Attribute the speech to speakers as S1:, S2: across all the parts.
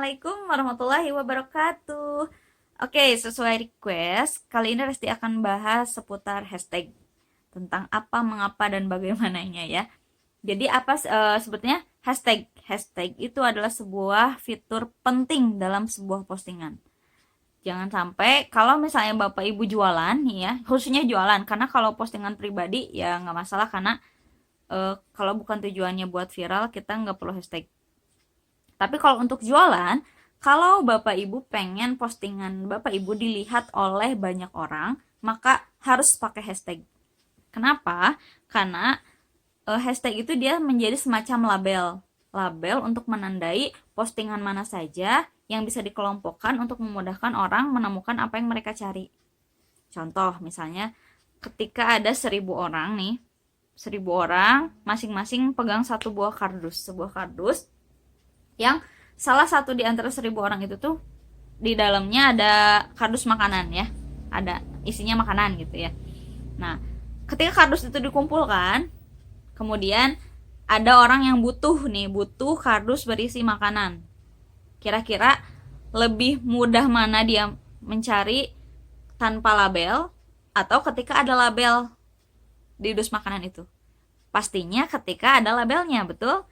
S1: Assalamualaikum warahmatullahi wabarakatuh. Oke, sesuai request, kali ini Resti akan bahas seputar hashtag. Tentang apa, mengapa, dan bagaimananya ya. Jadi apa sebetulnya hashtag? Hashtag itu adalah sebuah fitur penting dalam sebuah postingan. Jangan sampai kalau misalnya Bapak Ibu jualan nih ya, khususnya jualan, karena kalau postingan pribadi ya nggak masalah karena kalau bukan tujuannya buat viral kita nggak perlu hashtag. Tapi kalau untuk jualan, kalau Bapak Ibu pengen postingan Bapak Ibu dilihat oleh banyak orang, maka harus pakai hashtag. Kenapa? Karena hashtag itu dia menjadi semacam label. Label untuk menandai postingan mana saja yang bisa dikelompokkan untuk memudahkan orang menemukan apa yang mereka cari. Contoh misalnya ketika ada 1.000 orang nih, 1.000 orang masing-masing pegang satu buah kardus, sebuah kardus yang salah satu di antara 1.000 orang itu tuh di dalamnya ada kardus makanan ya, ada isinya makanan gitu ya. Nah, ketika kardus itu dikumpulkan, kemudian ada orang yang butuh kardus berisi makanan. Kira-kira lebih mudah mana dia mencari tanpa label atau ketika ada label di dus makanan itu? Pastinya ketika ada labelnya, betul?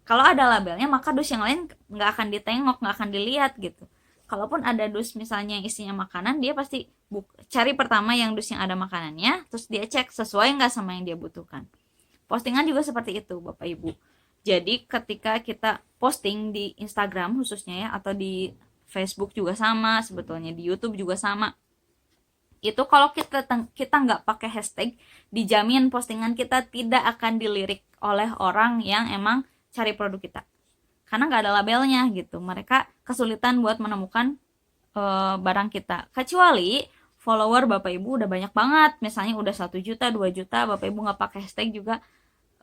S1: Kalau ada labelnya maka dus yang lain nggak akan ditengok, nggak akan dilihat gitu. Kalaupun ada dus misalnya yang isinya makanan, dia pasti cari pertama yang dus yang ada makanannya, terus dia cek sesuai nggak sama yang dia butuhkan. Postingan juga seperti itu Bapak Ibu. Jadi ketika kita posting di Instagram khususnya ya, atau di Facebook juga sama, sebetulnya di YouTube juga sama. Itu kalau kita nggak pakai hashtag, dijamin postingan kita tidak akan dilirik oleh orang yang emang cari produk kita, karena nggak ada labelnya gitu. Mereka kesulitan buat menemukan barang kita, kecuali follower Bapak Ibu udah banyak banget, misalnya udah 1 juta 2 juta, Bapak Ibu nggak pakai hashtag juga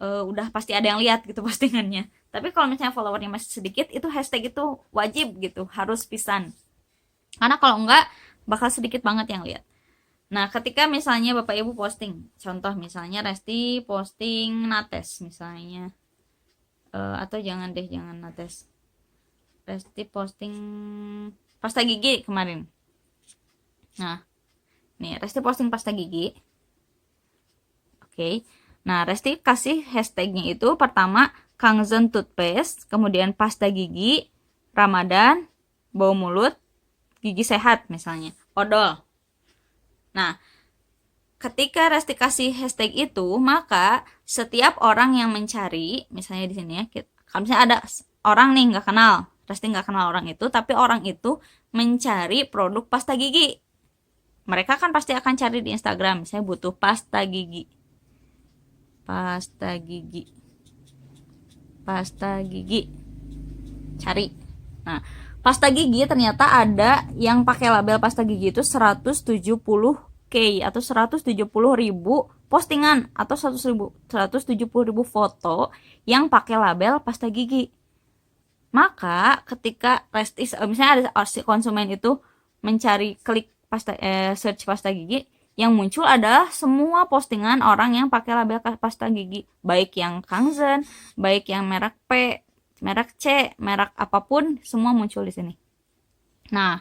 S1: udah pasti ada yang lihat gitu postingannya. Tapi kalau misalnya followernya masih sedikit, itu hashtag itu wajib gitu, harus pisan, karena kalau enggak bakal sedikit banget yang lihat. Nah, ketika misalnya Bapak Ibu posting, contoh misalnya Resti posting nates misalnya, atau jangan nates, Resti posting pasta gigi kemarin. Nah, nih Resti posting pasta gigi. Oke. Nah, Resti kasih hashtagnya itu pertama Kangzen toothpaste, kemudian pasta gigi, Ramadan, bau mulut, gigi sehat misalnya, odol. Nah, ketika Resti kasih hashtag itu, maka setiap orang yang mencari, misalnya di sini ya, kalau misalnya ada orang nih nggak kenal, Resti nggak kenal orang itu, tapi orang itu mencari produk pasta gigi, mereka kan pasti akan cari di Instagram, misalnya butuh pasta gigi, cari. Nah, pasta gigi ternyata ada yang pakai label pasta gigi itu 170K atau 170.000 postingan atau 170.000 foto yang pakai label pasta gigi. Maka ketika misalnya ada konsumen itu mencari klik search pasta gigi, yang muncul adalah semua postingan orang yang pakai label pasta gigi, baik yang Kangzen, baik yang merek P, merek C, merek apapun, semua muncul di sini. Nah,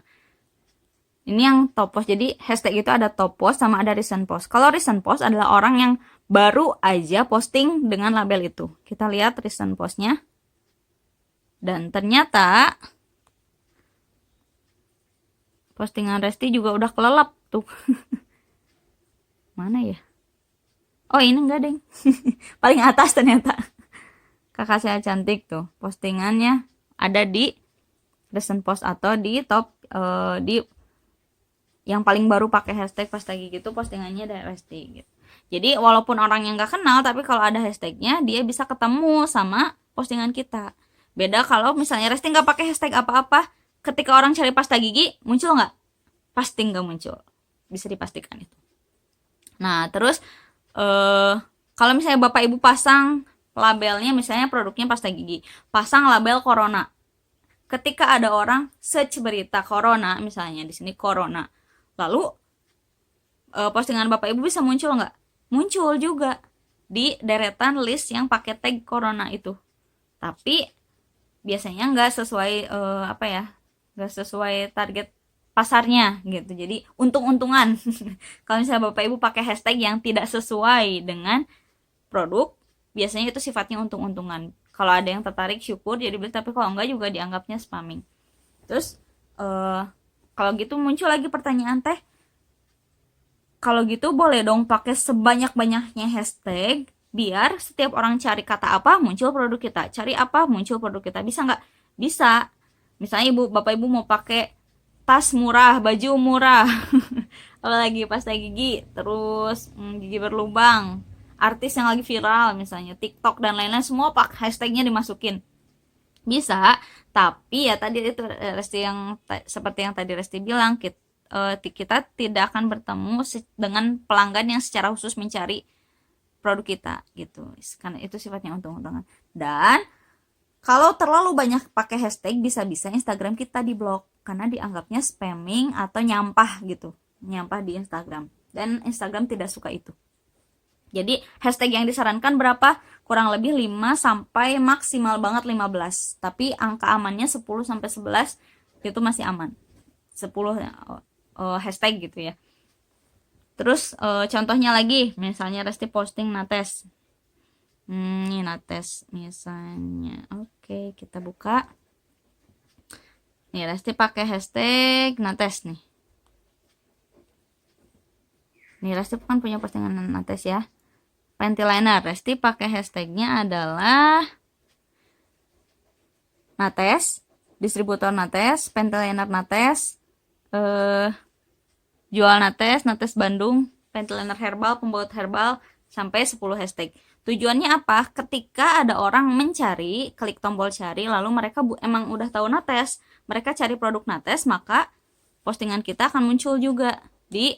S1: ini yang top post. Jadi hashtag itu ada top post sama ada recent post. Kalau recent post adalah orang yang baru aja posting dengan label itu. Kita lihat recent postnya. Dan ternyata postingan Resti juga udah kelelep tuh. Mana ya? Oh, ini enggak deng. Paling atas ternyata. Kakak saya cantik tuh. Postingannya ada di recent post atau di top di yang paling baru pakai hashtag pasta gigi itu postingannya dari Resti gitu. Jadi walaupun orang yang nggak kenal, tapi kalau ada hashtagnya dia bisa ketemu sama postingan kita. Beda kalau misalnya Resti nggak pakai hashtag apa-apa, ketika orang cari pasta gigi muncul nggak? Pasti nggak muncul, bisa dipastikan itu. Nah, terus kalau misalnya Bapak Ibu pasang labelnya, misalnya produknya pasta gigi, pasang label corona. Ketika ada orang search berita corona, misalnya di sini corona, lalu postingan Bapak Ibu bisa muncul nggak? Muncul juga di deretan list yang pakai tag corona itu. Tapi biasanya nggak sesuai apa ya, nggak sesuai target pasarnya gitu, jadi untung-untungan. Kalau misalnya bapak ibu pakai hashtag yang tidak sesuai dengan produk, biasanya itu sifatnya untung-untungan. Kalau ada yang tertarik syukur jadi beli, tapi kalau enggak juga dianggapnya spamming. Terus kalau gitu muncul lagi pertanyaan teh, kalau gitu boleh dong pakai sebanyak-banyaknya hashtag biar setiap orang cari kata apa muncul produk kita, cari apa muncul produk kita, bisa nggak? Bisa. Misalnya bapak ibu mau pakai tas murah, baju murah, kalau lagi pasta gigi, terus gigi berlubang, artis yang lagi viral misalnya TikTok dan lain-lain, semua pak hashtagnya dimasukin, bisa. Tapi ya tadi itu Resti yang seperti yang tadi Resti bilang, kita tidak akan bertemu dengan pelanggan yang secara khusus mencari produk kita gitu, karena itu sifatnya untung-untungan. Dan kalau terlalu banyak pakai hashtag, bisa-bisa Instagram kita diblok karena dianggapnya spamming atau nyampah gitu, nyampah di Instagram, dan Instagram tidak suka itu. Jadi hashtag yang disarankan berapa? Kurang lebih 5 sampai maksimal banget 15. Tapi angka amannya 10 sampai 11 itu masih aman. 10 hashtag gitu ya. Terus contohnya lagi, misalnya Resti posting Nates. Ini Nates misalnya. Oke, kita buka. Nih Resti pakai hashtag Nates nih. Nih Resti kan punya postingan Nates ya. Panty liner, Resti pakai hashtagnya adalah Nates, distributor Nates, panty liner Nates, jual Nates, Nates Bandung, panty liner herbal, pembaut herbal, sampai 10 hashtag. Tujuannya apa? Ketika ada orang mencari, klik tombol cari, lalu mereka emang udah tahu Nates, mereka cari produk Nates, maka postingan kita akan muncul juga di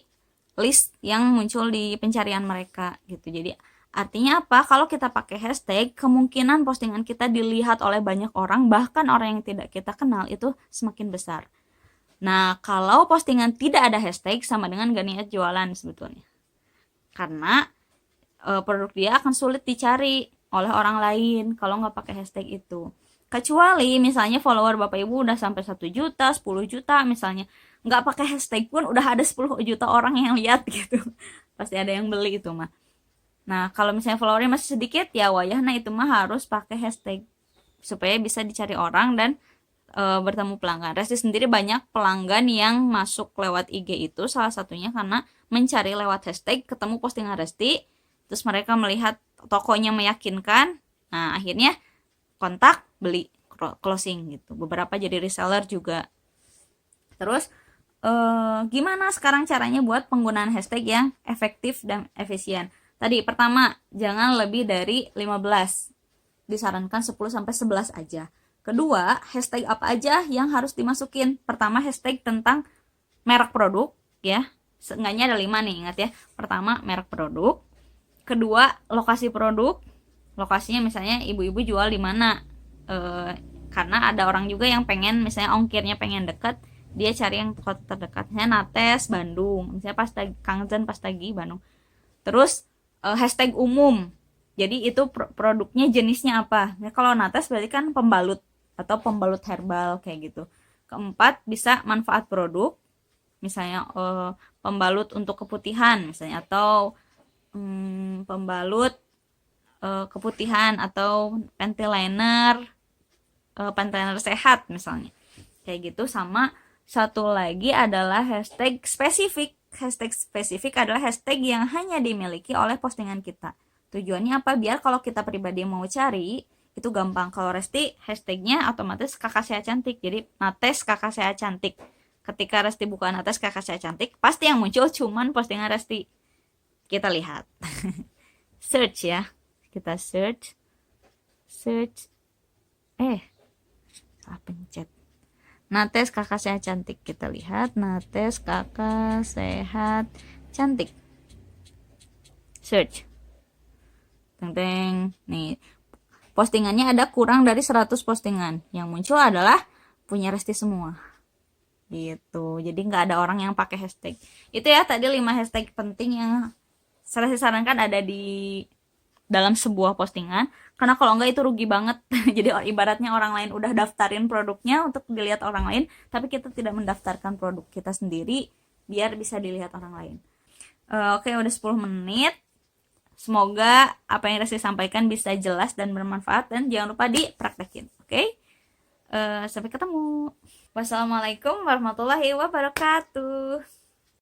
S1: list yang muncul di pencarian mereka gitu. Jadi artinya apa? Kalau kita pakai hashtag, kemungkinan postingan kita dilihat oleh banyak orang, bahkan orang yang tidak kita kenal, itu semakin besar. Nah, kalau postingan tidak ada hashtag, sama dengan gak niat jualan sebetulnya. Karena produk dia akan sulit dicari oleh orang lain kalau nggak pakai hashtag itu. Kecuali misalnya follower bapak ibu udah sampai 1 juta, 10 juta misalnya, nggak pakai hashtag pun udah ada 10 juta orang yang lihat gitu. Pasti ada yang beli itu mah. Nah, kalau misalnya followernya masih sedikit, ya wayahna itu mah harus pakai hashtag supaya bisa dicari orang dan bertemu pelanggan. Resti sendiri banyak pelanggan yang masuk lewat IG itu, salah satunya karena mencari lewat hashtag, ketemu postingan Resti, terus mereka melihat tokonya meyakinkan, nah akhirnya kontak, beli, closing gitu. Beberapa jadi reseller juga. Terus gimana sekarang caranya buat penggunaan hashtag yang efektif dan efisien? Tadi pertama, jangan lebih dari 15. Disarankan 10 sampai 11 aja. Kedua, hashtag apa aja yang harus dimasukin? Pertama, hashtag tentang merek produk ya. Seenggaknya ada 5 nih, ingat ya. Pertama, merek produk. Kedua, lokasi produk. Lokasinya misalnya ibu-ibu jual di mana. Karena ada orang juga yang pengen misalnya ongkirnya pengen deket, dia cari yang kota terdekat. Misalnya Nates Bandung, misalnya Kangzen Pastagi Bandung. Terus hashtag umum. Jadi itu produknya jenisnya apa? Nah, kalau Nates berarti kan pembalut atau pembalut herbal kayak gitu. Keempat, bisa manfaat produk. Misalnya pembalut untuk keputihan misalnya, atau pembalut keputihan, atau panty liner sehat misalnya. Kayak gitu. Sama satu lagi adalah hashtag spesifik. Hashtag spesifik adalah hashtag yang hanya dimiliki oleh postingan kita. Tujuannya apa? Biar kalau kita pribadi mau cari, itu gampang. Kalau Resti, hashtagnya otomatis kakak saya cantik. Jadi Nates kakak saya cantik. Ketika Resti buka Nates kakak saya cantik, pasti yang muncul cuman postingan Resti. Kita lihat. Search ya. Kita search. Salah pencet. Nates kakak sehat cantik, kita lihat Nates kakak sehat cantik, search, teng nih postingannya ada kurang dari 100 postingan, yang muncul adalah punya Resti semua gitu. Jadi nggak ada orang yang pakai hashtag itu ya. Tadi 5 hashtag penting yang saya sarankan ada di dalam sebuah postingan, karena kalau enggak itu rugi banget. Jadi ibaratnya orang lain udah daftarin produknya untuk dilihat orang lain, tapi kita tidak mendaftarkan produk kita sendiri biar bisa dilihat orang lain. Oke, udah 10 menit. Semoga apa yang Resti sampaikan bisa jelas dan bermanfaat, dan jangan lupa dipraktekin. Oke? Sampai ketemu. Wassalamualaikum warahmatullahi wabarakatuh.